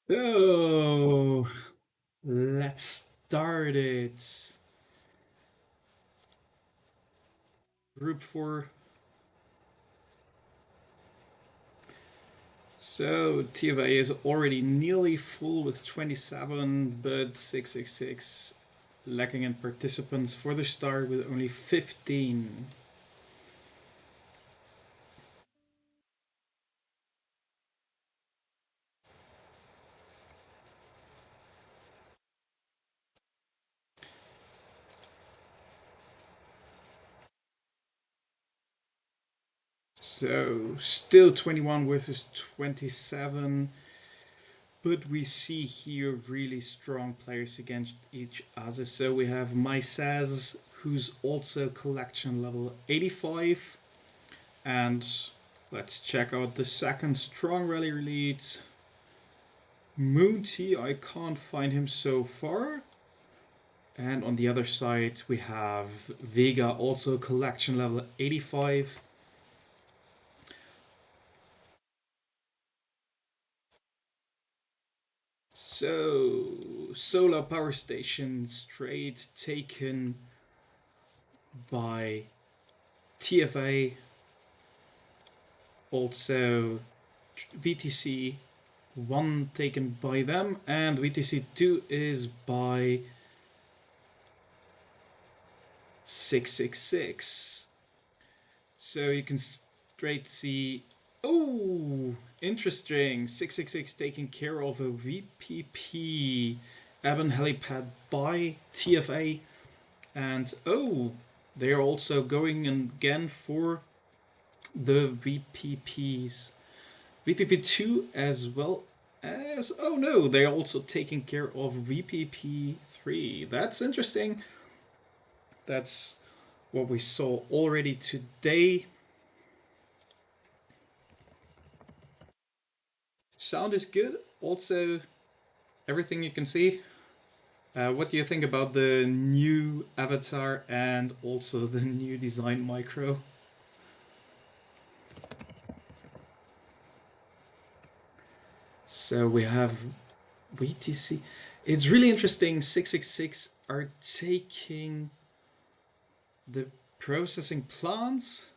Oh, let's start it. Group 4. So TFA is already nearly full with 27, but 666 lacking in participants for the start with only 15. So still 21 versus 27. But we see here really strong players against each other. So we have Mysaz, who's also collection level 85. And let's check out the second strong rally lead. Moonty, I can't find him so far. And on the other side, we have Vega, also collection level 85. So, solar power station straight taken by TFA, also VTC 1 taken by them, and VTC 2 is by 666. So you can straight see, oh, interesting, 666 taking care of a VPP Eben helipad by TFA, and oh, they're also going again for the VPPs. VPP2 as well as, oh no, they're also taking care of VPP3. That's interesting. That's what we saw already today. Sound is good. Also, everything you can see. What do you think about the new avatar and also the new design micro? So we have VTC. It's really interesting. 666 are taking the processing plants,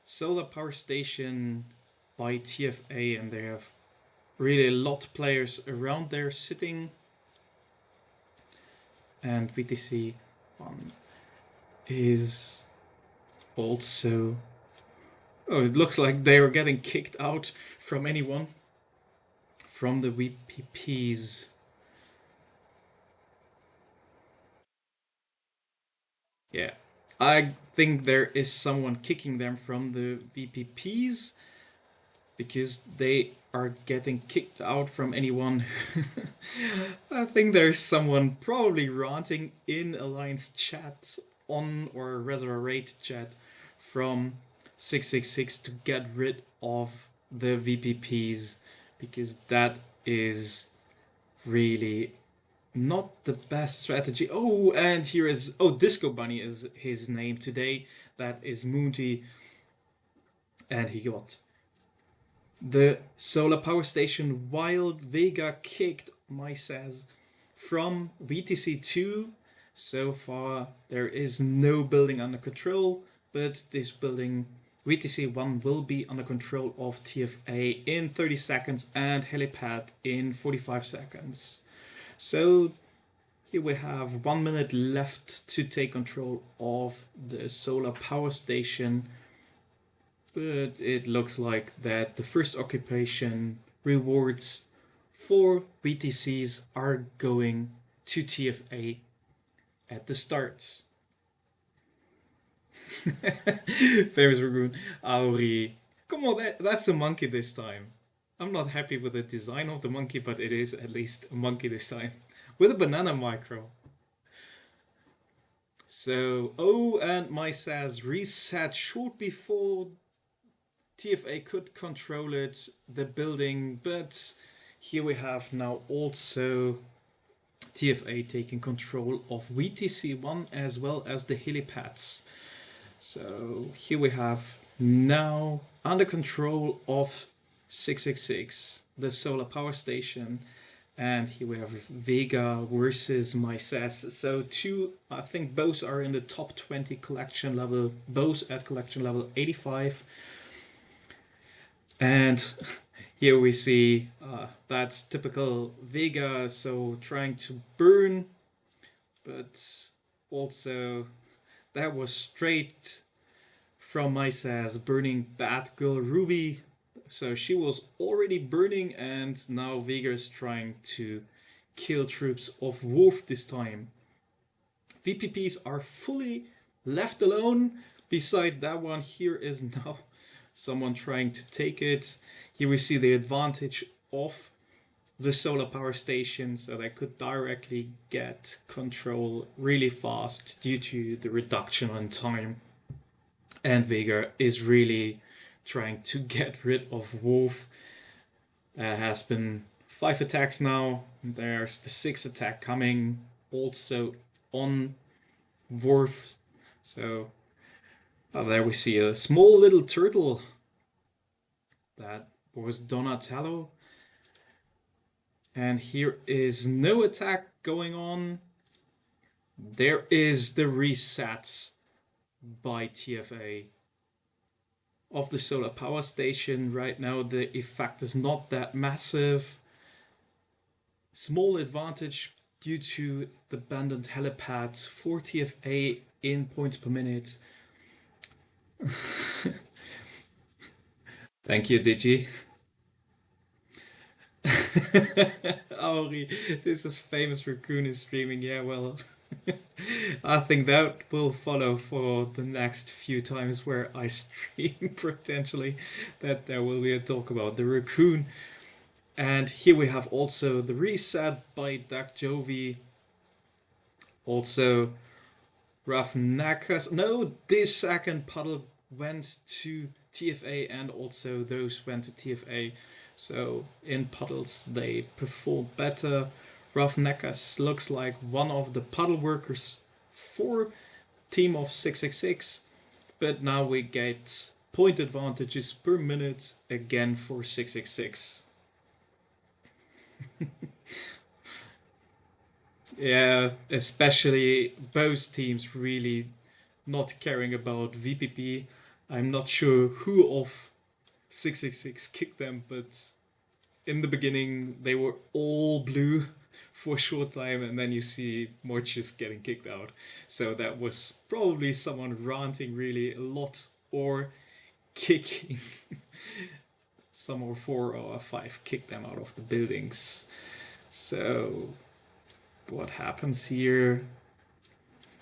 solar power station by TFA, and they have really a lot of players around there sitting. And VTC 1 is also. Oh, it looks like they are getting kicked out from anyone from the VPPs. Yeah, I think there is someone kicking them from the VPPs because they are getting kicked out from anyone. I think there's someone probably ranting in Alliance chat on or Reservoir Raid chat from 666 to get rid of the VPPs because that is really not the best strategy. Oh, and here is, oh, Disco Bunny is his name today. That is Moonty, and he got the solar power station while Vega kicked Mysaz from VTC2. So far, there is no building under control, but this building, VTC1, will be under control of TFA in 30 seconds and helipad in 45 seconds. So here we have 1 minute left to take control of the solar power station, but it looks like that the first occupation rewards for BTCs are going to TFA at the start. Famous Ragoon, Auri. Come on, that's a monkey this time. I'm not happy with the design of the monkey, but it is at least a monkey this time. With a banana micro. So, oh, and my says reset short before TFA could control it, the building, but here we have now also TFA taking control of VTC1 as well as the helipads. So here we have now under control of 666, the solar power station. And here we have Vega versus Myces. So two, I think both are in the top 20 collection level, both at collection level 85. And here we see that's typical Vega, so trying to burn, but also that was straight from Myces burning Batgirl Ruby. So she was already burning, and now Vega is trying to kill troops of Wolf this time. VPPs are fully left alone. Beside that one, here is now someone trying to take it. Here we see the advantage of the solar power station, so they could directly get control really fast due to the reduction on time. And Vega is really trying to get rid of Wolf. Has been 5 attacks now. There's the 6th attack coming also on Wolf. So there we see a small little turtle. That was Donatello. And here is no attack going on. There is the resets by TFA of the solar power station. Right now the effect is not that massive. Small advantage due to the abandoned helipad for TFA in points per minute. Thank you, Digi. Auri, this is famous raccoon is streaming. Yeah, well, I think that will follow for the next few times where I stream, potentially, that there will be a talk about the raccoon. And here we have also the reset by Dak Jovi. Also, Rough Nakas. No, this second Puddle went to TFA, and also those went to TFA. So in Puddles they perform better. Rough Nakas looks like one of the Puddle workers for team of 666. But now we get point advantages per minute again for 666. Yeah, especially both teams really not caring about VPP. I'm not sure who of 666 kicked them, but in the beginning they were all blue for a short time, and then you see Morchus getting kicked out. So that was probably someone ranting really a lot or kicking. Some or 4 or 5 kicked them out of the buildings. So what happens here?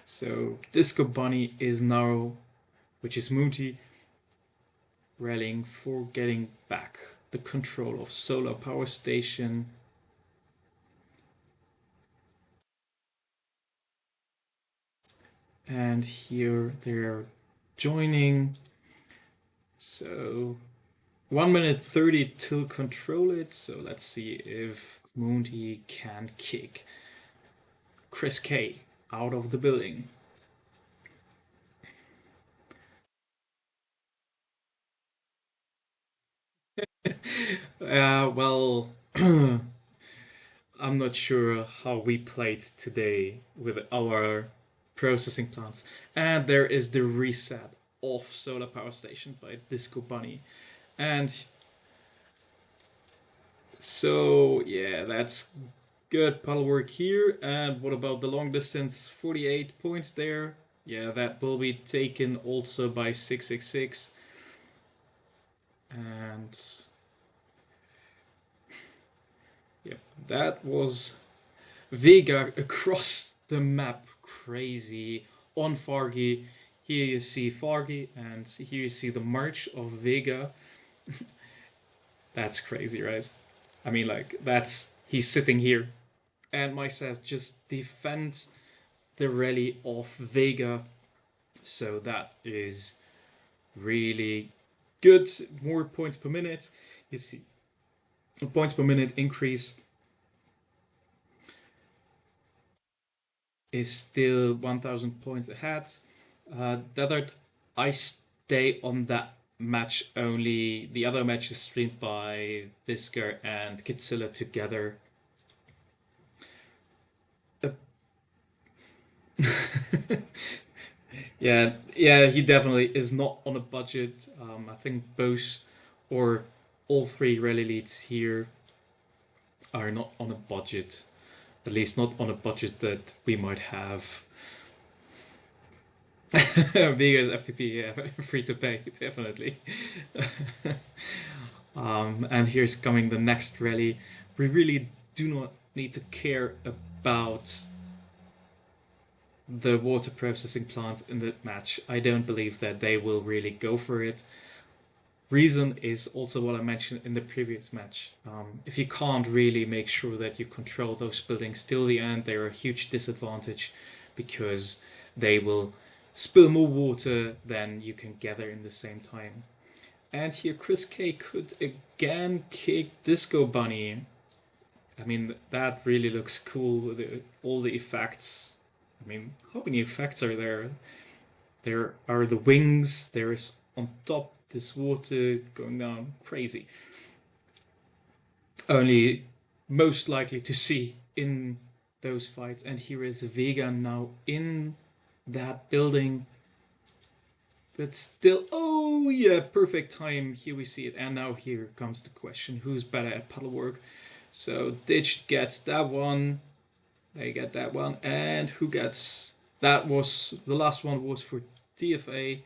So Disco Bunny is now, which is Moonty, rallying for getting back the control of Solar Power Station. And here they're joining. So 1 minute 30 till control it. So let's see if Moonty can kick Chris K out of the building. Well, I'm not sure how we played today with our processing plants. And there is the reset of Solar Power Station by Disco Bunny. And so, yeah, that's good puddle work here. And what about the long distance? 48 points there. Yeah, that will be taken also by 666. And yep, that was Vega across the map. Crazy. On Fargi. Here you see Fargi, and here you see the march of Vega. That's crazy, right? I mean, like, that's... He's sitting here. And Myces just defends the rally of Vega. So that is really good. More points per minute. You see, points per minute increase is still 1000 points ahead. That I stay on that match only. The other match is streamed by Visker and Kitzilla together. Uh, yeah, he definitely is not on a budget. I think both or all three rally leads here are not on a budget. At least not on a budget that we might have. Vega's FTP, yeah, free to pay, definitely. And here's coming the next rally. We really do not need to care about the water processing plants in that match. I don't believe that they will really go for it. Reason is also what I mentioned in the previous match. If you can't really make sure that you control those buildings till the end, they're a huge disadvantage because they will spill more water than you can gather in the same time. And here Chris K could again kick Disco Bunny. I mean, that really looks cool with all the effects. I mean, how many effects are there? There are the wings, there's on top this water going down, crazy. Only most likely to see in those fights. And here is Vega now in that building. But still, oh yeah, perfect time. Here we see it. And now here comes the question, who's better at puddle work? So Ditch gets that one. They get that one. And who gets... That was... The last one was for TFA.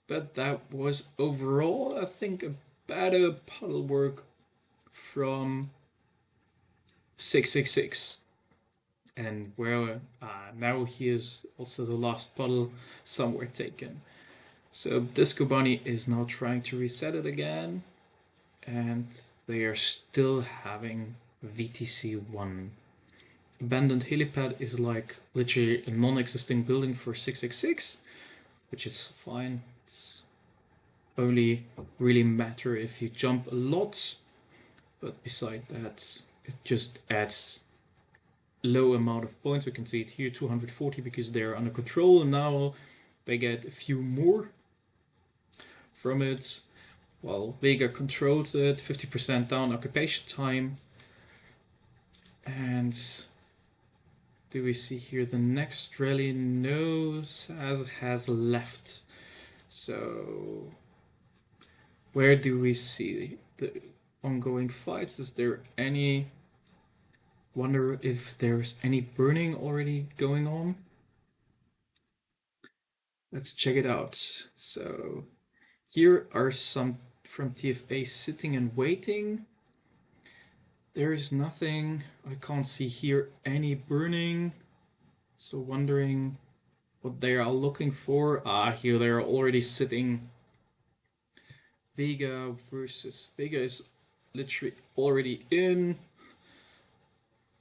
But that was overall, I think, a better puddle work from 666. And where now here's also the last puddle somewhere taken. So Disco Bunny is now trying to reset it again. And they are still having VTC1. Abandoned helipad is like literally a non-existing building for 666, which is fine. It's only really matter if you jump a lot, but beside that, it just adds low amount of points. We can see it here, 240, because they're under control, and now they get a few more from it. While Vega controls it, 50% down occupation time. And do we see here the next rally? No, Saz has left. So where do we see the ongoing fights? Is there any... Wonder if there's any burning already going on? Let's check it out. So here are some from TFA sitting and waiting. There is nothing. I can't see here any burning. So wondering what they are looking for. Here they are already sitting. Vega versus... Vega is literally already in.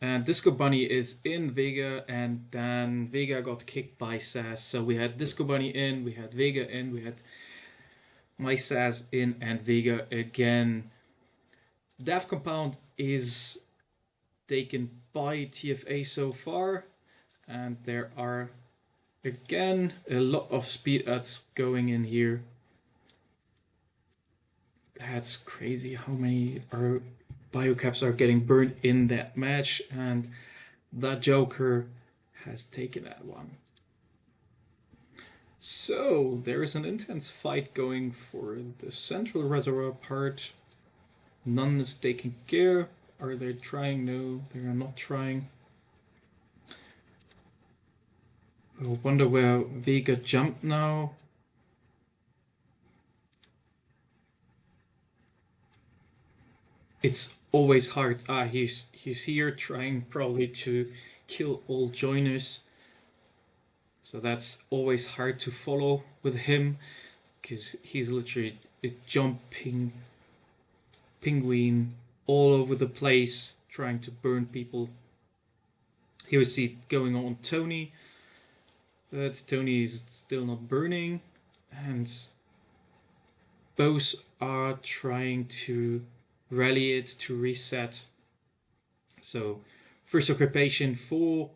And Disco Bunny is in Vega, and then Vega got kicked by Saz. So we had Disco Bunny in, we had Vega in, we had my Saz in, and Vega again. Death Compound is taken by TFA so far, and there are again a lot of speed ups going in here. That's crazy how many biocaps are getting burned in that match, and the Joker has taken that one. So there is an intense fight going for the central reservoir part. None is taking care. Are they trying? No, they are not trying. I wonder where Vega jumped now. It's always hard. He's here trying probably to kill all joiners. So that's always hard to follow with him, because he's literally a jumping penguin all over the place trying to burn people. Here we see it going on Tony, but Tony is still not burning, and both are trying to rally it to reset. So first occupation for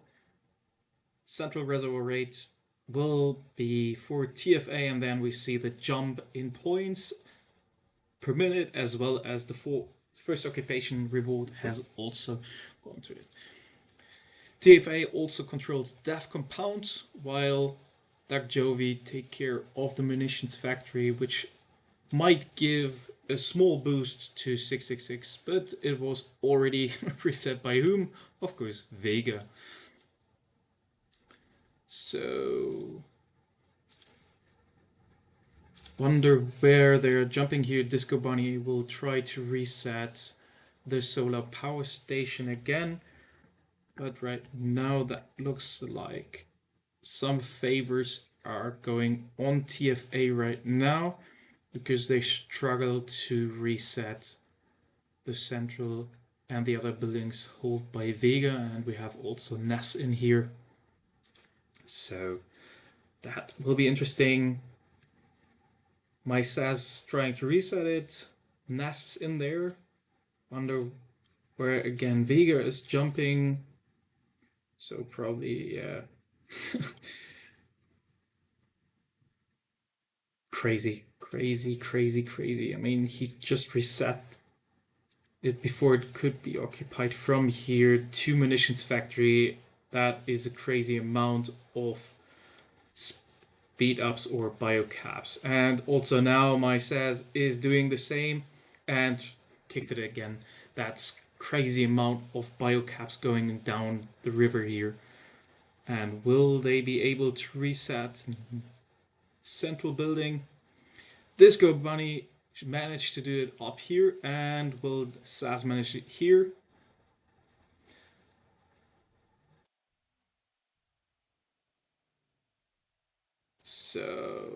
central reservoir rate, will be for TFA, and then we see the jump in points per minute, as well as the first occupation reward has also gone to it. TFA also controls Death Compound, while Dark Jovi take care of the munitions factory, which might give a small boost to 666, but it was already reset by whom? Of course, Vega. So wonder where they're jumping here. Disco Bunny will try to reset the solar power station again, but right now that looks like some favors are going on TFA right now because they struggle to reset the central and the other buildings held by Vega, and we have also Ness in here. So that will be interesting. My SAS trying to reset it. Ness is in there. Wonder where again Vega is jumping. So probably, yeah. Crazy. I mean, he just reset it before it could be occupied from here to munitions factory. That is a crazy amount of speed ups or biocaps. And also now my SAS is doing the same and kicked it again. That's crazy amount of biocaps going down the river here. And will they be able to reset central building? Disco Bunny managed to do it up here, and will SAS manage it here? So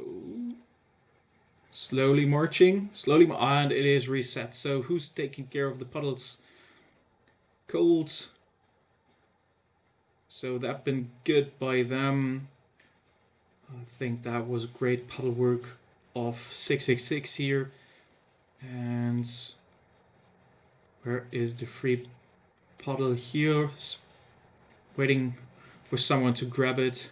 slowly marching, and it is reset. So who's taking care of the puddles? Cold. So that been good by them. I think that was great puddle work of 666 here. And where is the free puddle here? Waiting for someone to grab it.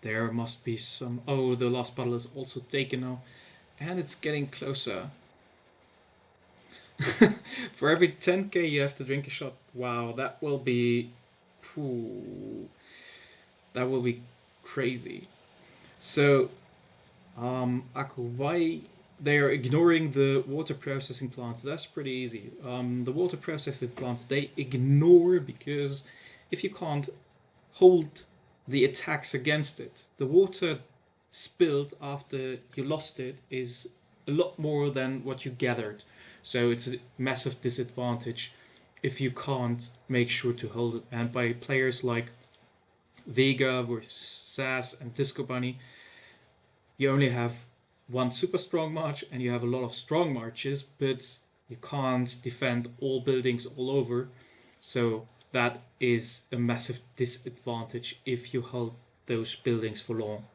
There must be some... Oh, the last puddle is also taken now. And it's getting closer. For every 10k you have to drink a shot. Wow, that will be... Ooh, that will be crazy. So, why they are ignoring the water processing plants? That's pretty easy. The water processing plants, they ignore because if you can't hold the attacks against it, the water spilled after you lost it is a lot more than what you gathered. So it's a massive disadvantage if you can't make sure to hold it. And by players like Vega versus SAS and Disco Bunny, you only have one super strong march and you have a lot of strong marches, but you can't defend all buildings all over. So that is a massive disadvantage if you hold those buildings for long.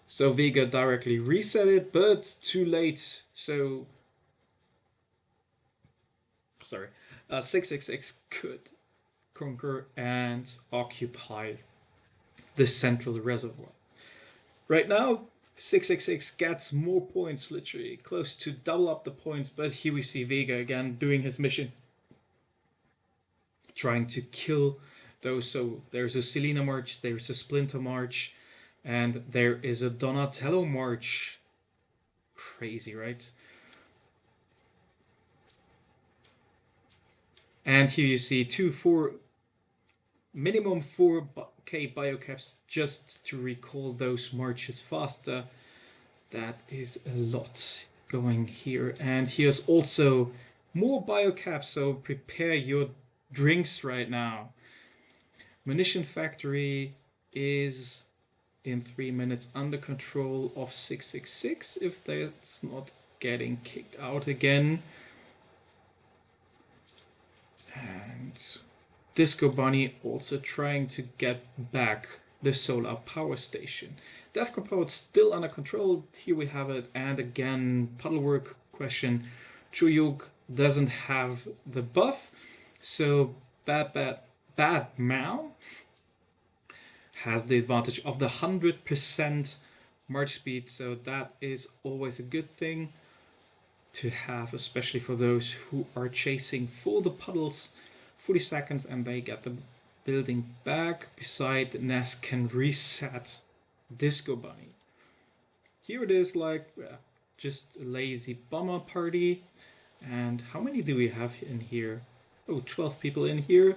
So Vega directly reset it, but too late. So sorry, 666 could conquer and occupy the central reservoir. Right now, 666 gets more points, literally close to double up the points, but here we see Vega again doing his mission, trying to kill those. So there's a Selena March, there's a Splinter March, and there is a Donatello March. Crazy, right? And here you see minimum 4k biocaps just to recall those marches faster. That is a lot going here. And here's also more biocaps, so prepare your drinks right now. Munition factory is in 3 minutes under control of 666 if that's not getting kicked out again. And Disco Bunny also trying to get back the solar power station. Death Compound still under control. Here we have it. And again, puddle work question. Chuyuk doesn't have the buff. So bad Mao has the advantage of the 100% march speed, so that is always a good thing to have, especially for those who are chasing for the puddles 40 seconds and they get the building back. Beside, Ness can reset Disco Bunny. Here it is like just a lazy bomber party. And how many do we have in here? Oh, 12 people in here.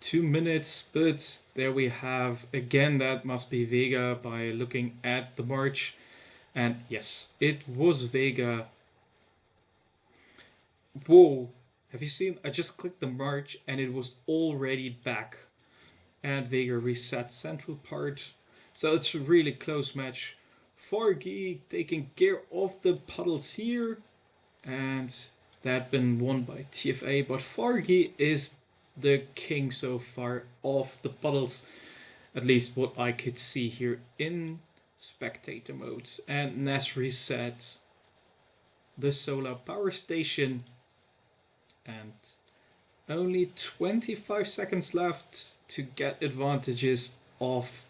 2 minutes, but there we have again, that must be Vega by looking at the march. And yes, it was Vega. Whoa, have you seen? I just clicked the march and it was already back. And Vega reset central part. So it's a really close match. Fargi taking care of the puddles here. And that been won by TFA. But Fargi is the king so far of the puddles. At least what I could see here in spectator mode. And Ness reset the solar power station. And only 25 seconds left to get advantages of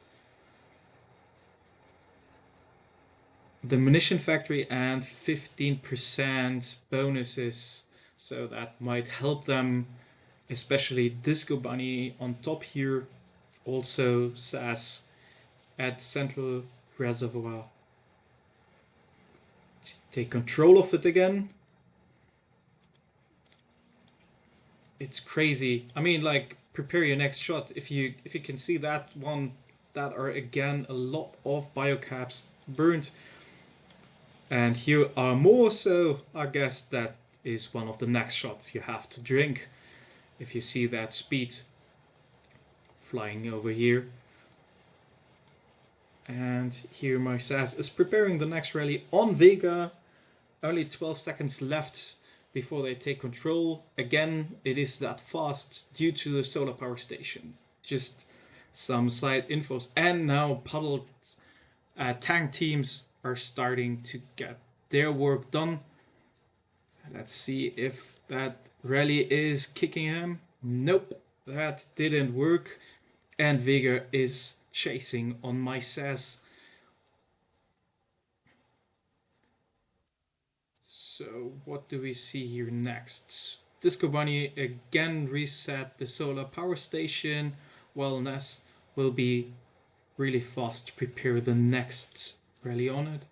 the munition factory and 15% bonuses. So that might help them, especially Disco Bunny on top here. Also SAS at Central Reservoir. Take control of it again. It's crazy. I mean, like, prepare your next shot. If you can see that one, that are again a lot of biocaps burned. And here are more, so I guess that is one of the next shots you have to drink. If you see that speed flying over here. And here my SAS is preparing the next rally on Vega. Only 12 seconds left before they take control. Again, it is that fast due to the solar power station. Just some side infos. And now Puddle's tank teams are starting to get their work done. Let's see if that rally is kicking him. Nope, that didn't work. And Vega is chasing on my SAS. So what do we see here next? Disco Bunny again reset the solar power station, while Ness will be really fast to prepare the next rally on it.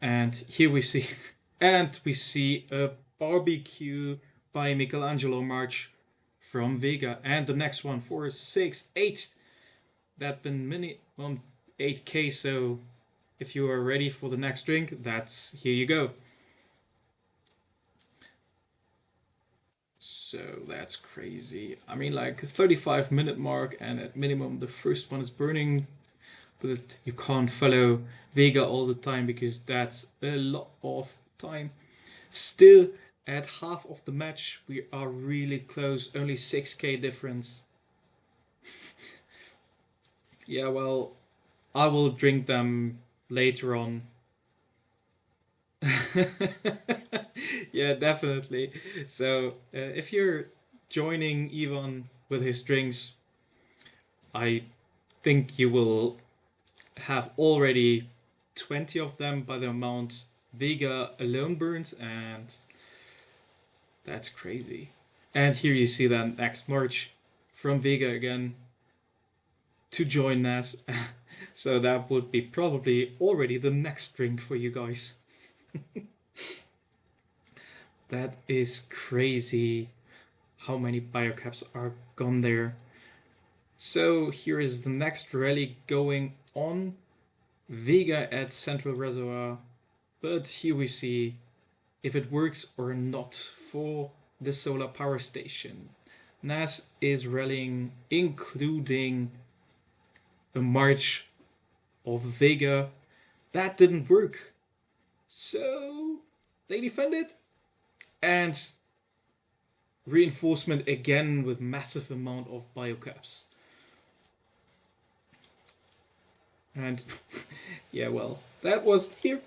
And here we see, and we see a barbecue by Michelangelo March from Vega. And the next one, 4, 6, 8. That been minimum 8k, so if you are ready for the next drink, here you go. So that's crazy. I mean, like 35-minute mark, and at minimum the first one is burning. But you can't follow Vega all the time because that's a lot of time. Still, at half of the match, we are really close. Only 6k difference. Yeah, well, I will drink them later on. Yeah, definitely. So if you're joining Ivan with his drinks, I think you will have already 20 of them by the amount Vega alone burns, and that's crazy. And here you see that next march from Vega again to join Nas. So that would be probably already the next drink for you guys. That is crazy how many biocaps are gone there. So here is the next rally going on. Vega at Central Reservoir. But here we see if it works or not for the solar power station. Nas is rallying, including a march of Vega. That didn't work. So they defend it. And reinforcement again with massive amount of biocaps. And yeah, well, that was here.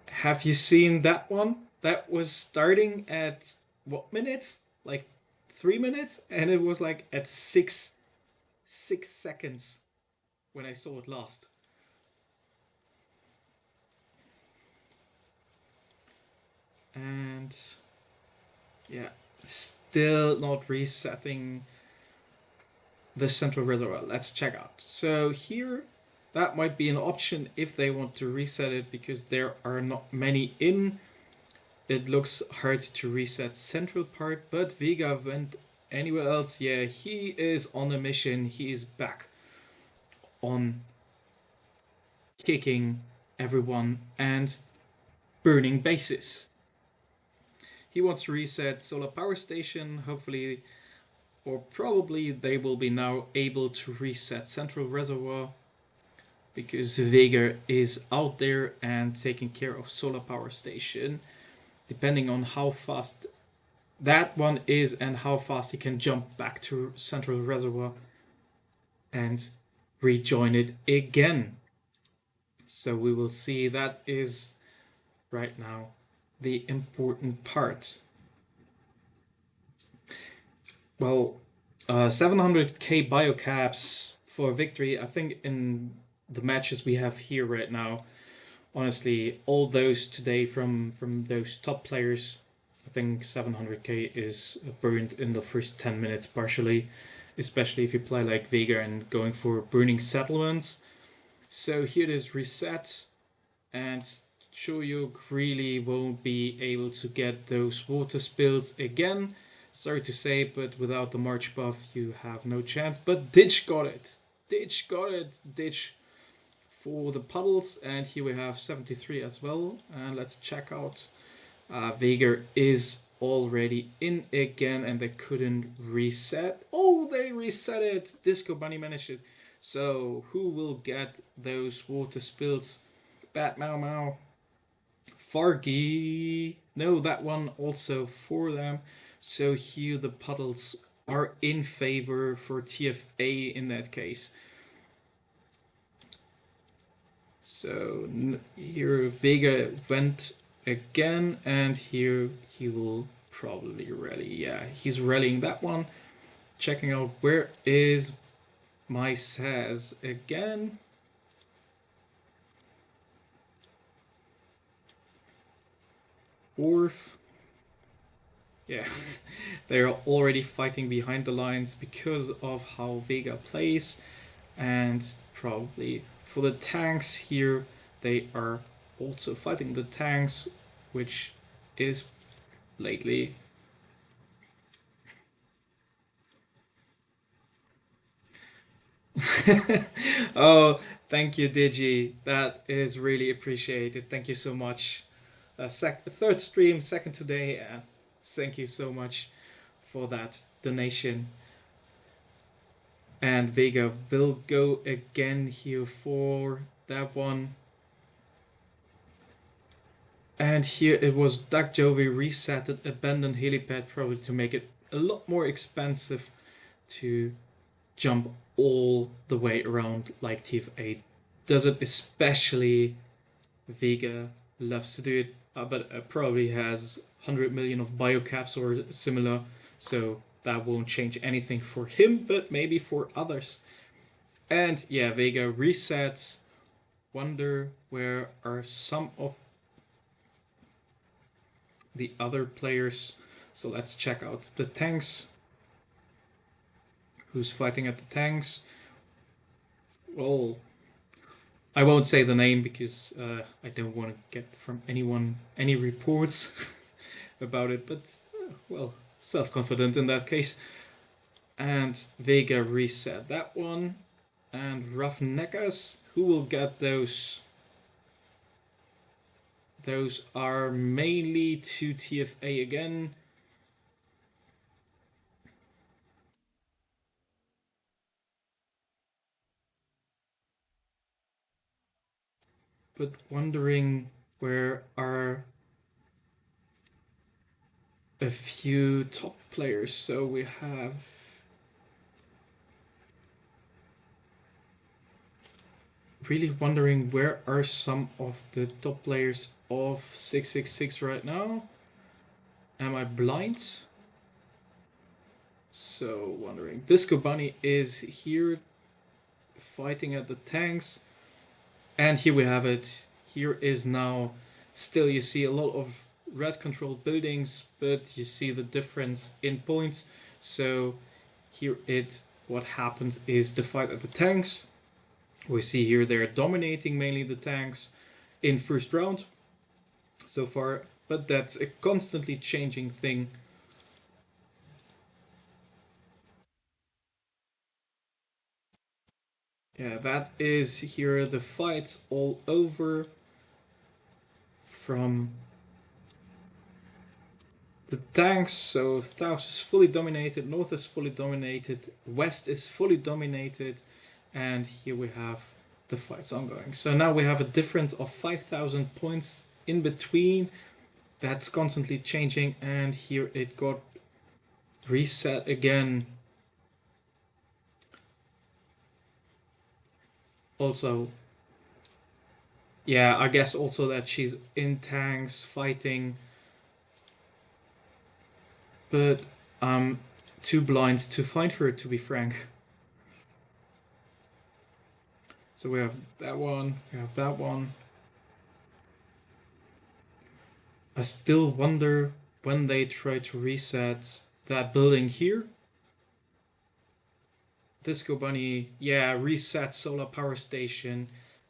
Have you seen that one? That was starting at what minutes? like 3 minutes, and it was like at 6 seconds when I saw it last. And yeah, still not resetting the central reservoir. Let's check out. So here, that might be an option if they want to reset it, because there are not many in. It looks hard to reset central part, but Vega went anywhere else. Yeah, he is on a mission. He is back on kicking everyone and burning bases. He wants to reset solar power station, hopefully, or probably they will be now able to reset central reservoir, because Vega is out there and taking care of solar power station, depending on how fast that one is and how fast he can jump back to central reservoir and rejoin it again. So we will see. That is right now the important part. Well, 700k biocaps for victory. I think in the matches we have here right now, honestly, all those today from those top players, I think 700k is burned in the first 10 minutes partially, especially if you play like Vega and going for burning settlements. So here it is reset, and Shoryuk really won't be able to get those water spills again. Sorry to say, but without the March buff, you have no chance. But Ditch got it. Ditch got it. Ditch for the puddles, and here we have 73 as well. And let's check out. Vega is already in again, and they couldn't reset. Oh, they reset it. Disco Bunny managed it. So who will get those water spills? Bat Mau Mau. Fargi. No, that one also for them. So here the puddles are in favor for TFA in that case. So here Vega went again, and here he will probably rally. Yeah, he's rallying that one. Checking out where is my Saz again. Orf. Yeah, they're already fighting behind the lines because of how Vega plays, and probably for the tanks here, they are also fighting the tanks, which is lately. Oh, thank you, Digi. That is really appreciated. Thank you so much. Third stream, second today. Thank you so much for that donation. And Vega will go again here for that one. And here it was Duck Jovi resetted abandoned helipad, probably to make it a lot more expensive to jump all the way around like TFA does it, especially Vega loves to do it, but probably has 100 million of biocaps or similar, so that won't change anything for him, but maybe for others. And yeah, Vega resets. Wonder where are some of the other players. So let's check out the tanks. Who's fighting at the tanks? Well, I won't say the name because I don't want to get from anyone any reports about it, but well, self-confident in that case. And Vega reset that one. And Roughneckas, who will get those? Those are mainly to TFA again. But wondering where are a few top players. So we have really wondering where are some of the top players of 666 right now. Am I blind? So wondering, Disco Bunny is here fighting at the tanks, and here we have it. Here is now still you see a lot of red controlled buildings, but you see the difference in points. So here it what happens is the fight at the tanks. We see here they're dominating mainly the tanks in first round so far, but that's a constantly changing thing. Yeah, that is here the fights all over from the tanks. So south is fully dominated, north is fully dominated, west is fully dominated, and here we have the fights ongoing. So now we have a difference of 5,000 points in between. That's constantly changing, and here it got reset again. Also, yeah, I guess also that she's in tanks fighting, but I'm too blind to find her, to be frank. So we have that one, we have that one. I still wonder when they try to reset that building here. Disco Bunny, yeah, reset solar power station.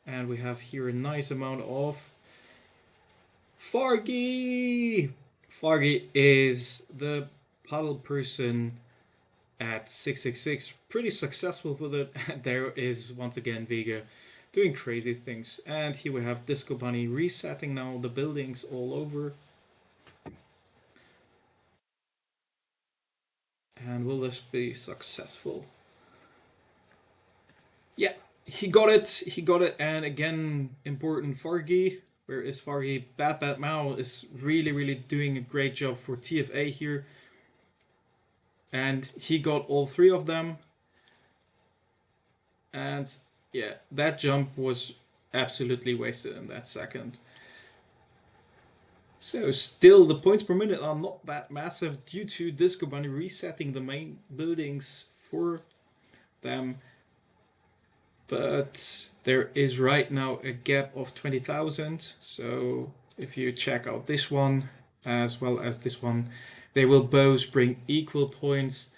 And we have here a nice amount of Fargy! Fargy is the Puddle person at 666. Pretty successful with it. And there is once again Vega doing crazy things. And here we have Disco Bunny resetting now the buildings all over. And will this be successful? Yeah, he got it. He got it. And again, important Fargy. Where is Fargy? Bad Mao is really, really doing a great job for TFA here. And he got all three of them. And yeah, that jump was absolutely wasted in that second. So still the points per minute are not that massive due to Disco Bunny resetting the main buildings for them. But there is right now a gap of 20,000. So if you check out this one as well as this one, they will both bring equal points.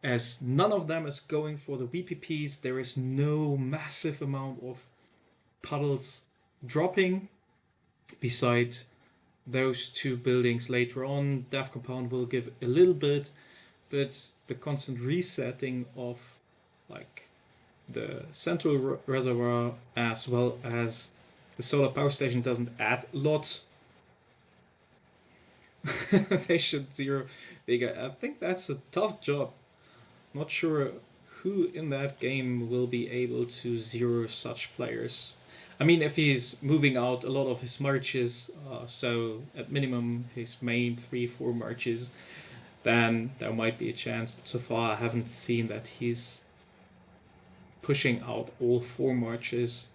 As none of them is going for the VPPs, there is no massive amount of puddles dropping beside those two buildings later on. Death Compound will give a little bit, but the constant resetting of like the central reservoir as well as the solar power station doesn't add lots. They should zero Vega. I think that's a tough job. Not sure who in that game will be able to zero such players. I mean, if he's moving out a lot of his marches, so at minimum his main 3-4 marches, then there might be a chance. But so far, I haven't seen that he's pushing out all 4 marches.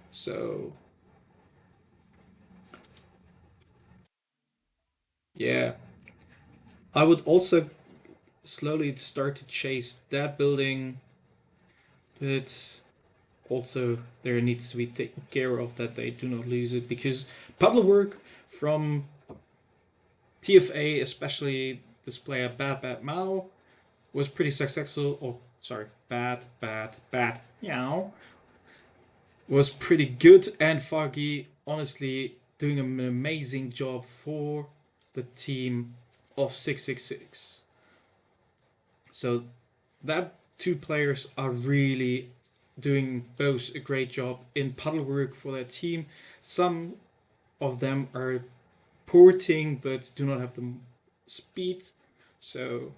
So yeah, I would also slowly start to chase that building, but also there needs to be taken care of that they do not lose it, because puddle work from TFA, especially this player Bad Mao, was pretty successful. Oh, sorry, Bad Meow was pretty good, and Foggy honestly doing an amazing job for the team of 666. So that two players are really doing both a great job in puddle work for their team. Some of them are porting but do not have the speed. So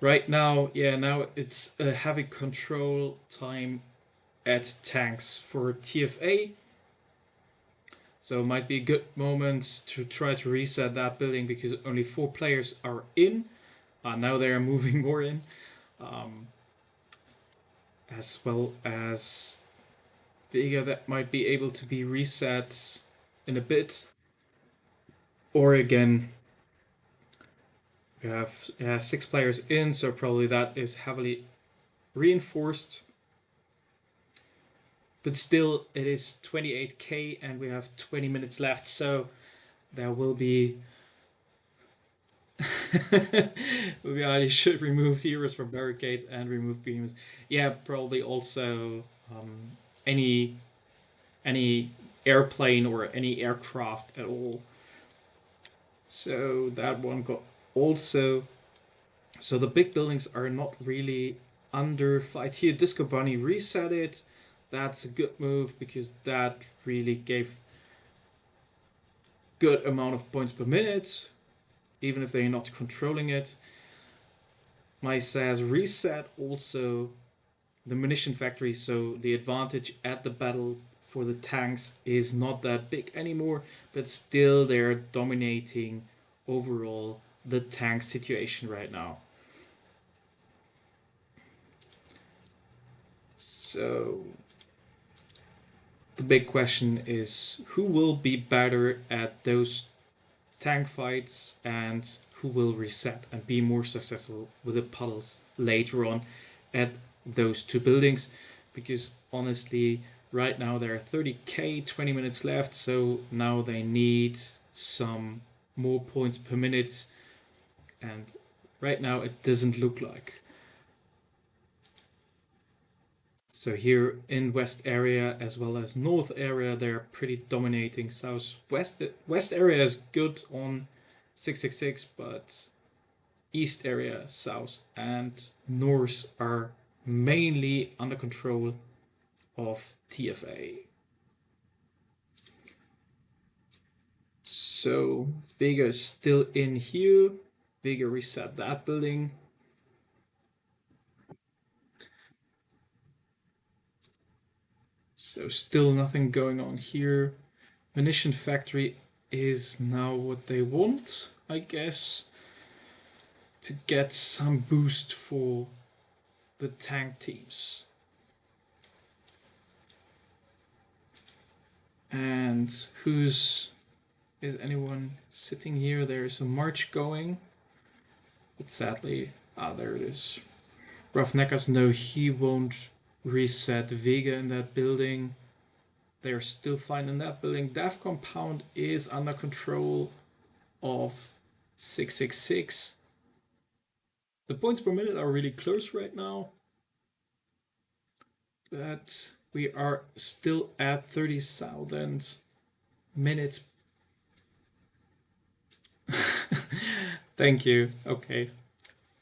right now, yeah, now it's a heavy control time at tanks for TFA. So it might be a good moment to try to reset that building because only 4 players are in. Now they are moving more in. As well as Vega that might be able to be reset in a bit. Or again, We have 6 players in, so probably that is heavily reinforced. But still, it is 28k and we have 20 minutes left, so there will be. Maybe I should remove heroes from barricades and remove beams. Yeah, probably also any any airplane or any aircraft at all. So that one got also. So the big buildings are not really under fight here. Disco Bunny reset it. That's a good move because that really gave good amount of points per minute, even if they're not controlling it. My says reset also the munition factory, so the advantage at the battle for the tanks is not that big anymore, but still they're dominating overall the tank situation right now. So the big question is who will be better at those tank fights and who will reset and be more successful with the puddles later on at those 2 buildings, because honestly right now there are 30k, 20 minutes left, so now they need some more points per minute, and right now it doesn't look like. So here in west area as well as north area, they're pretty dominating. South west area is good on 666, but east area, south and north are mainly under control of TFA. So Vega is still in here. Vega reset that building. So still nothing going on here. Munition factory is now what they want, I guess, to get some boost for the tank teams. And is anyone sitting here? There is a march going, but sadly, there it is. Roughneckers, no, he won't reset Vega in that building. They're still fine in that building. Death Compound is under control of 666. The points per minute are really close right now, but we are still at 30,000 minutes. Thank you. Okay,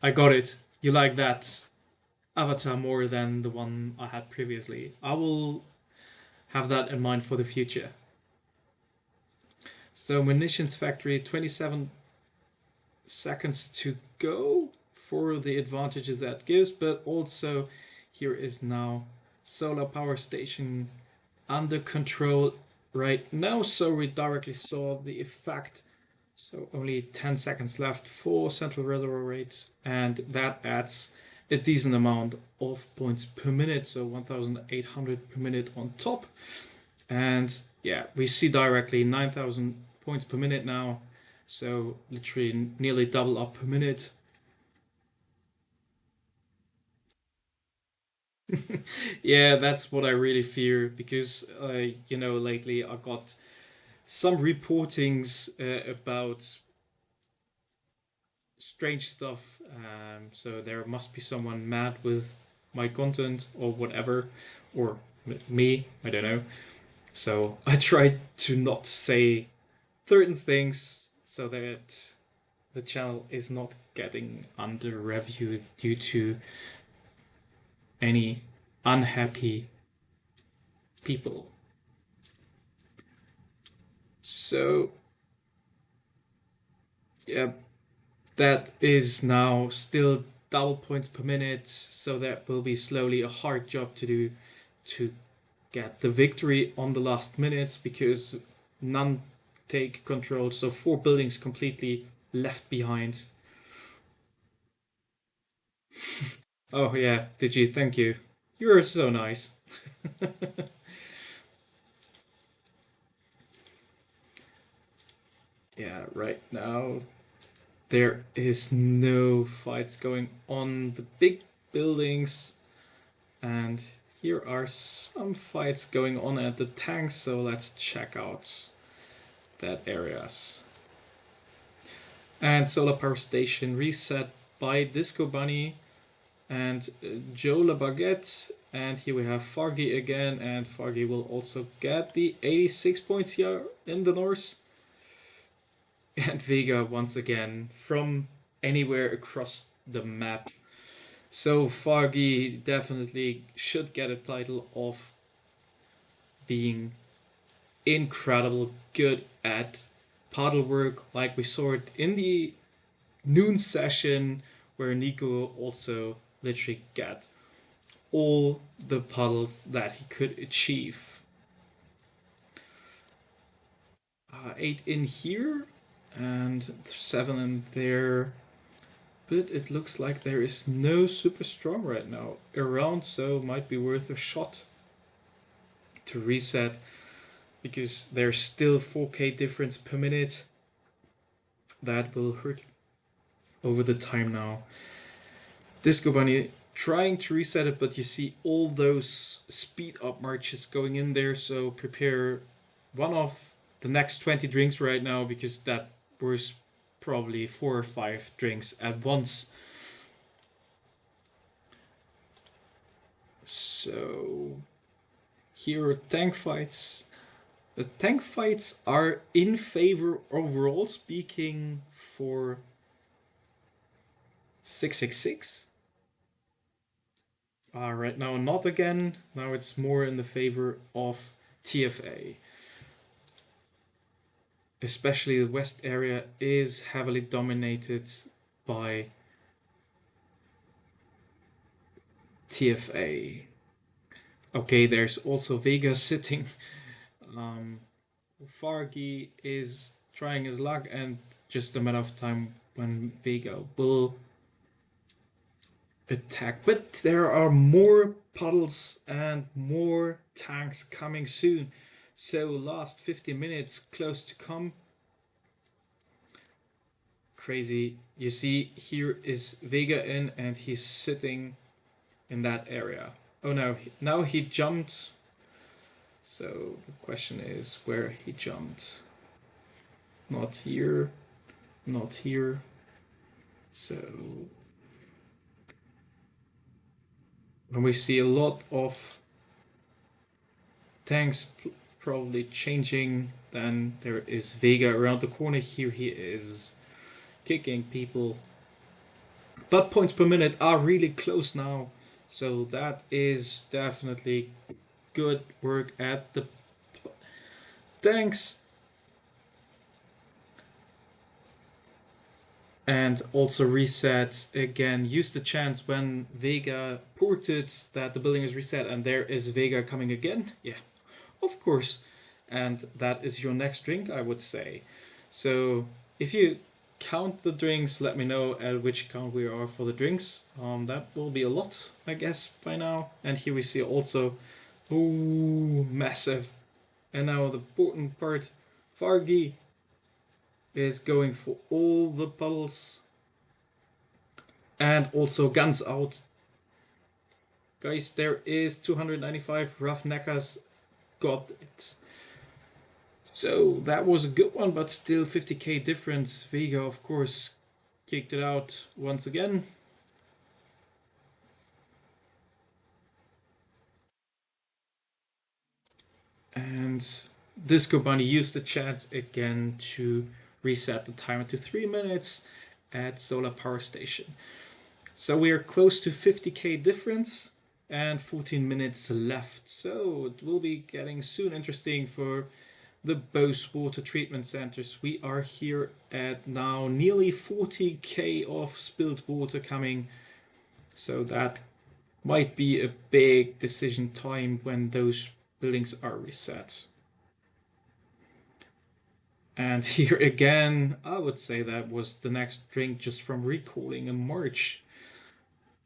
I got it. You like that avatar more than the one I had previously. I will have that in mind for the future. So munitions factory, 27 seconds to go for the advantages that gives, but also here is now solar power station under control right now, so we directly saw the effect. So only 10 seconds left for central reservoir rate, and that adds a decent amount of points per minute, so 1,800 per minute on top. And yeah, we see directly 9,000 points per minute now, so literally nearly double up per minute. Yeah, that's what I really fear, because lately I got some reportings about strange stuff. So there must be someone mad with my content or whatever, or me, I don't know. So I try to not say certain things so that the channel is not getting under review due to any unhappy people. So yeah, that is now still double points per minute, so that will be slowly a hard job to do to get the victory on the last minutes, because none take control, so 4 buildings completely left behind. Oh yeah, did you? Thank you. You're so nice. Yeah, right now There is no fights going on the big buildings, and here are some fights going on at the tanks, so let's check out that areas. And Solar Power Station reset by Disco Bunny and Joe La Baguette. And here we have Fargi again, and Fargi will also get the 86 points here in the north. And Vega once again from anywhere across the map. So Fargi definitely should get a title of being incredible good at puddle work, like we saw it in the noon session, where Nico also literally got all the puddles that he could achieve. 8 in here and 7 in there, but it looks like there is no super strong right now around, so might be worth a shot to reset, because there's still 4k difference per minute. That will hurt over the time now. Disco Bunny trying to reset it, but you see all those speed up marches going in there, so prepare one of the next 20 drinks right now, because that was probably 4 or 5 drinks at once. So here are tank fights. The tank fights are in favor overall speaking for 666. Right now not again, now it's more in the favor of TFA. Especially the west area is heavily dominated by TFA. Okay, there's also Vega sitting. Fargi is trying his luck, and just a matter of time when Vega will attack. But there are more puddles and more tanks coming soon. So last 50 minutes close to come. Crazy. You see, here is Vega in, and he's sitting in that area. Oh no, now he jumped. So the question is where he jumped. Not here, not here. So when we see a lot of tanks probably changing, then there is Vega around the corner. Here he is kicking people. But points per minute are really close now. So that is definitely good work at the tanks. And also reset again. Use the chance when Vega ported that the building is reset, and there is Vega coming again. Yeah, of course. And that is your next drink, I would say. So if you count the drinks, let me know at which count we are for the drinks. That will be a lot, I guess, by now. And here we see also, ooh, massive. And now the important part, Fargi is going for all the puddles. And also guns out. Guys, there is 295 Rough-Neckers got it. So that was a good one, but still 50k difference. Vega, of course, kicked it out once again. And Disco Bunny used the chance again to reset the timer to 3 minutes at Solar Power Station. So we are close to 50k difference and 14 minutes left. So it will be getting soon interesting for the Bose water treatment centers. We are here at now nearly 40k of spilled water coming. So that might be a big decision time when those buildings are reset. And here again, I would say that was the next drink just from recalling in March.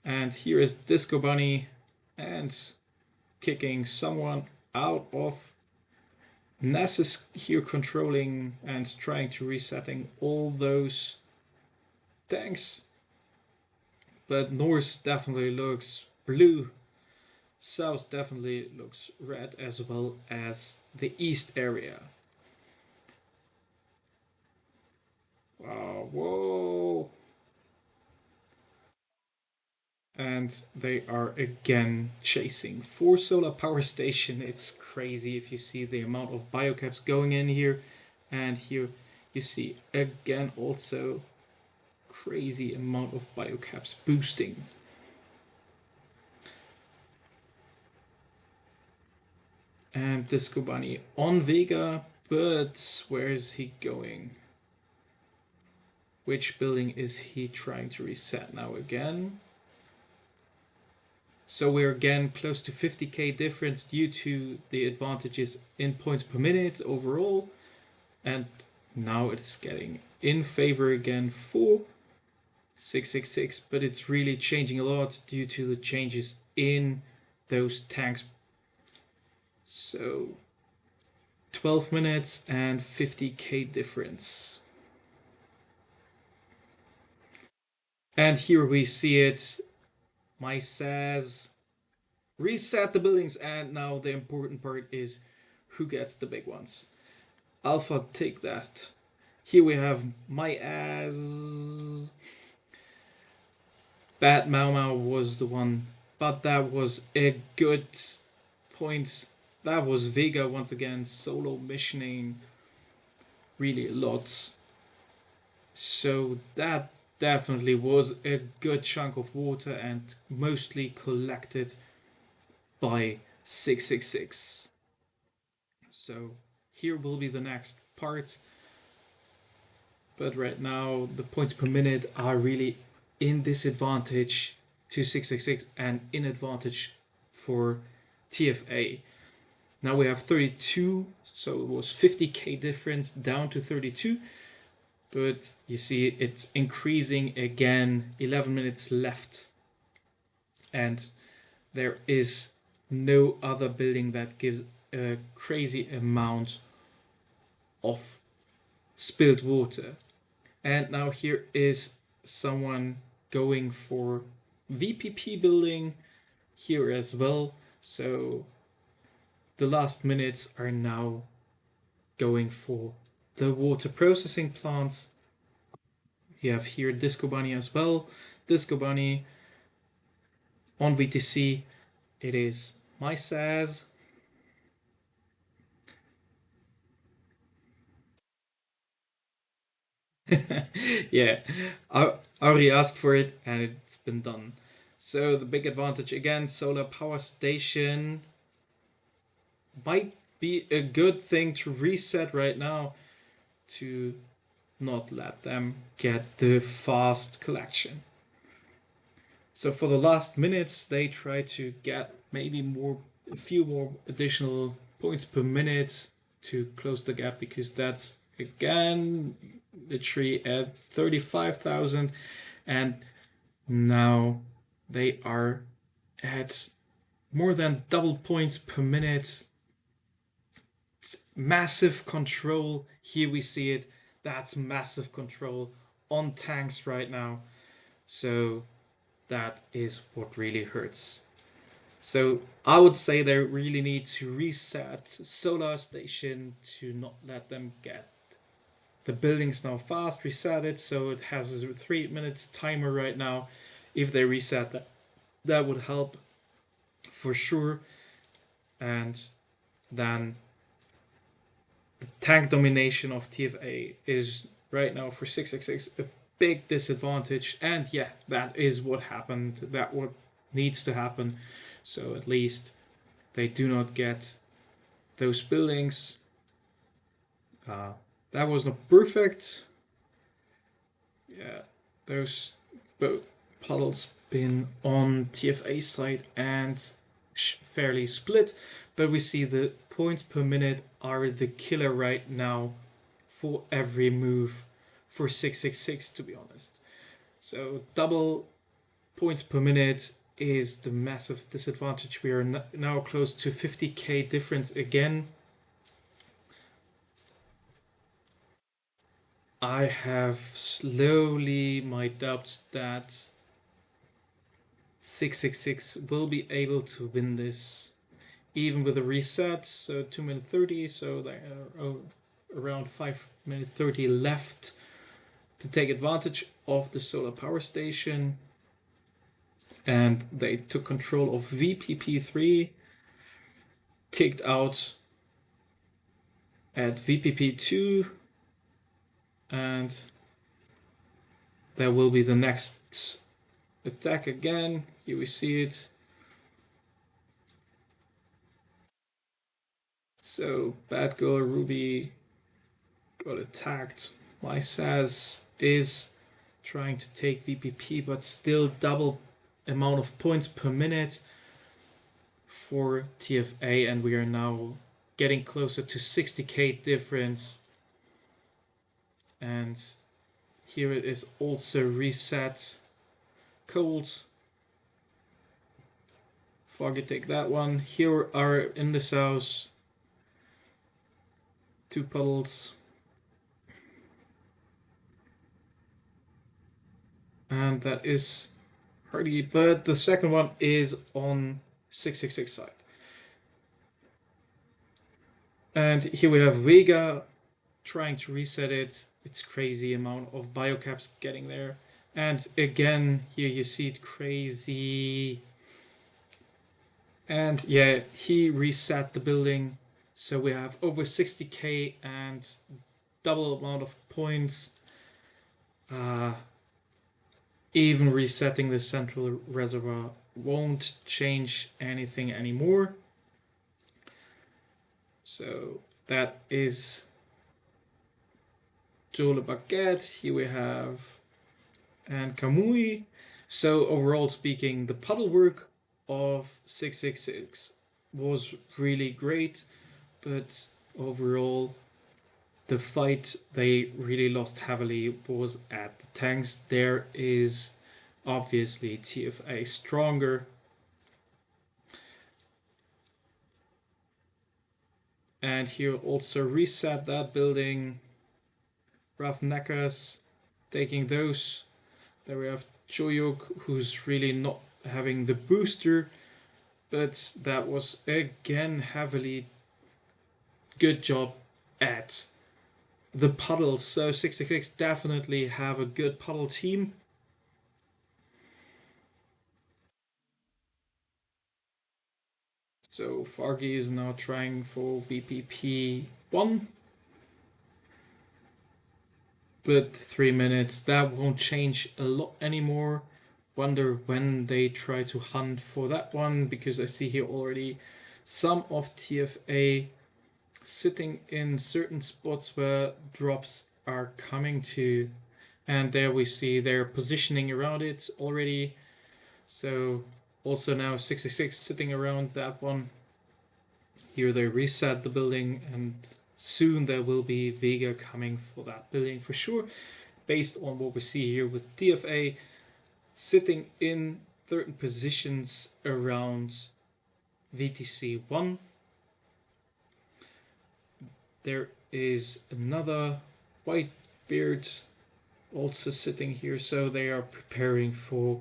And here is Disco Bunny and kicking someone out of Ness is here controlling and trying to resetting all those Thanks. But north definitely looks blue. South definitely looks red, as well as the east area. Wow, whoa. And they are again chasing 4 solar power station. It's crazy if you see the amount of biocaps going in here. And here you see again also crazy amount of biocaps boosting. And Disco Bunny on Vega, but where is he going? Which building is he trying to reset now again? So we're again close to 50k difference due to the advantages in points per minute overall. And now it's getting in favor again for 666, but it's really changing a lot due to the changes in those tanks. So 12 minutes and 50k difference. And here we see it. My says reset the buildings, and now the important part is who gets the big ones. Alpha, take that. Here we have my ass. Bad Mau Mau was the one, but that was a good point. That was Vega once again solo missioning really lots. So that definitely was a good chunk of water and mostly collected by 666. So here will be the next part. But right now the points per minute are really in disadvantage to 666 and in advantage for TFA. Now we have 32, so it was 50k difference down to 32. But you see it's increasing again, 11 minutes left. And there is no other building that gives a crazy amount of spilled water. And now here is someone going for VPP building here as well. So the last minutes are now going for the water processing plants. You have here Disco Bunny as well. Disco Bunny on VTC. It is my SAS. Yeah, I already asked for it and it's been done. So the big advantage again, solar power station might be a good thing to reset right now to not let them get the fast collection. So for the last minutes, they try to get maybe a few more additional points per minute to close the gap, because that's again literally at 35,000, and now they are at more than double points per minute. Massive control. Here we see it. That's massive control on tanks right now. So that is what really hurts. So I would say they really need to reset Solar Station to not let them get the buildings now fast. Reset it so it has a 3 minutes timer right now. If they reset that, that would help for sure. And then the tank domination of TFA is right now for 666 a big disadvantage. And yeah, that is what happened. That what needs to happen. So at least they do not get those buildings. That was not perfect. Yeah, those both puddles been on TFA side and fairly split, but we see the points per minute are the killer right now for every move for 666, to be honest. So double points per minute is the massive disadvantage. We are now close to 50k difference again. I have slowly my doubts that 666 will be able to win this, even with a reset. So 2 minute 30, so there are around 5 minute 30 left to take advantage of the solar power station. And they took control of VPP3, kicked out at VPP2, and there will be the next attack again. Here we see it. So bad girl Ruby got attacked. My Saz is trying to take VPP, but still double amount of points per minute for TFA, and we are now getting closer to 60k difference. And here it is also reset. Cold. Foggy, take that one. Here are in this house 2 puddles. And that is hardy, but the second one is on 666 side. And here we have Vega trying to reset it. It's crazy amount of biocaps getting there. And again, here you see it crazy. And yeah, he reset the building. So we have over 60k and double amount of points. Even resetting the central reservoir won't change anything anymore. So that is Joe Le Baguette. Here we have and Kamui. So overall speaking, the puddle work of 666 was really great, but overall the fight they really lost heavily was at the tanks. There is obviously TFA stronger. And here also reset that building. Roughneckas taking those. There we have Choyok, who's really not having the booster, but that was again heavily good job at the puddle. So 66 definitely have a good puddle team. So Fargi is now trying for VPP 1. But 3 minutes, that won't change a lot anymore. Wonder when they try to hunt for that one, because I see here already some of TFA sitting in certain spots where drops are coming to. And there we see they're positioning around it already. So also now 66 sitting around that one. Here they reset the building, and soon there will be Vega coming for that building for sure, based on what we see here with TFA sitting in certain positions around VTC 1. There is another white beard also sitting here, so they are preparing for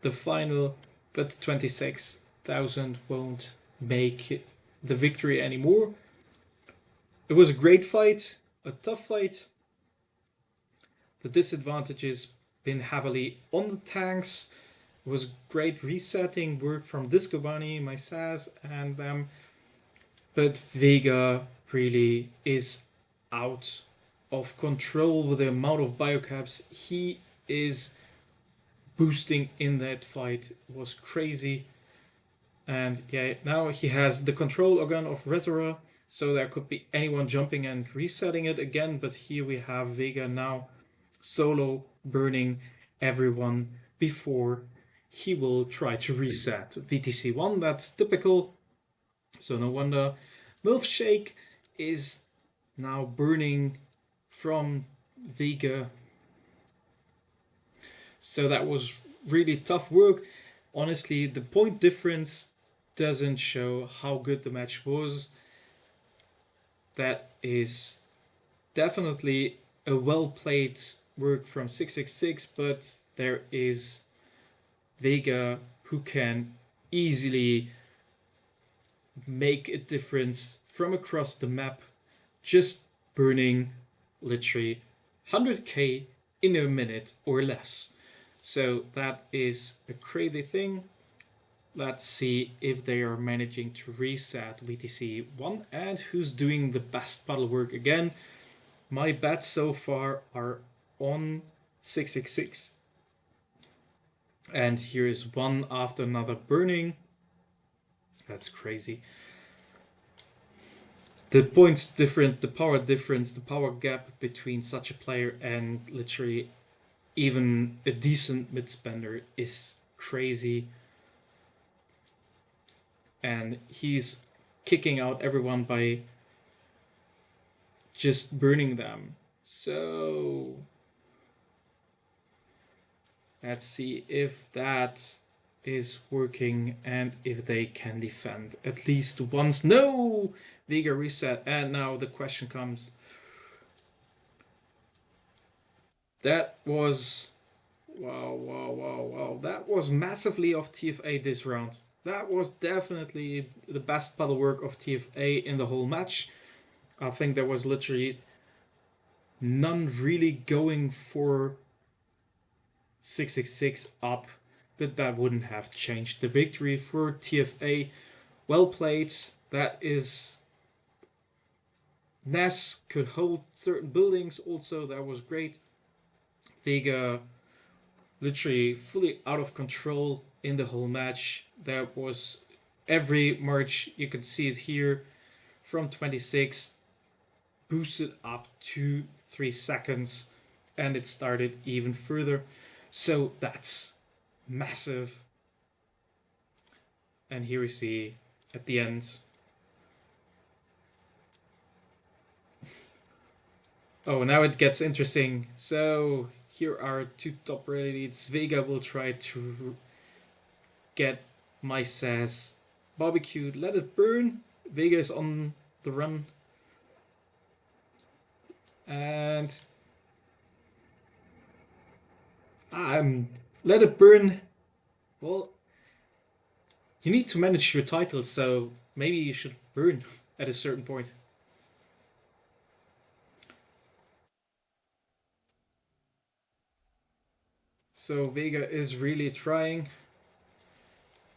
the final, but 26,000 won't make the victory anymore. It was a great fight, a tough fight. The disadvantages been heavily on the tanks. It was great resetting work from Disco Bunny, my Saz, and them. But Vega really is out of control with the amount of biocaps he is boosting in that fight. It was crazy. And yeah, now he has the control again of Reservoir, so there could be anyone jumping and resetting it again. But here we have Vega now solo burning everyone before he will try to reset VTC 1. That's typical. So no wonder Milfshake is now burning from Vega. So that was really tough work. Honestly, the point difference doesn't show how good the match was. That is definitely a well-played work from 666, but there is Vega who can easily make a difference from across the map, just burning literally 100k in a minute or less. So that is a crazy thing. Let's see if they are managing to reset VTC 1 and who's doing the best puddle work again. My bets so far are on 666. And here is one after another burning. That's crazy. The points difference, the power difference, the power gap between such a player and literally even a decent mid-spender is crazy. And he's kicking out everyone by just burning them. So let's see if that is working and if they can defend at least once. No! Vega reset. And now the question comes. That was... Wow. That was massively of TFA this round. That was definitely the best puddle work of TFA in the whole match. I think there was literally none really going for 666 up, but that wouldn't have changed the victory for TFA. Well played. That is... Ness could hold certain buildings also. That was great. Vega literally fully out of control in the whole match. That was every march, you could see it here, from 26 boosted up to 3 seconds, and it started even further. So that's massive. And here we see at the end. Oh, now it gets interesting. So here are two top elites. Vega will try to get my sass barbecued. Let it burn. Vega is on the run. And let it burn. Well, you need to manage your title, so maybe you should burn at a certain point. So Vega is really trying,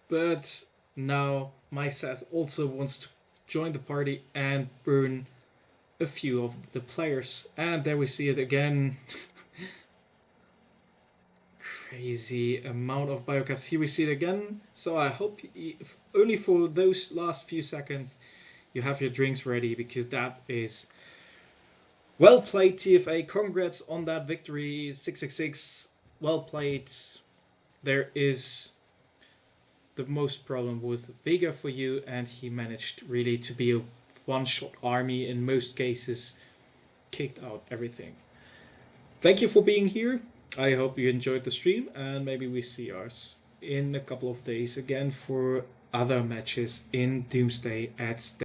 but now my sass also wants to join the party and burn a few of the players. And there we see it again. Crazy amount of biocaps. Here we see it again. So I hope if only for those last few seconds you have your drinks ready, because that is well played, TFA. Congrats on that victory. 666. Well played. There is the most problem was Vega for you, and he managed really to be a one-shot army in most cases. Kicked out everything. Thank you for being here. I hope you enjoyed the stream, and maybe we see us in a couple of days again for other matches in Doomsday at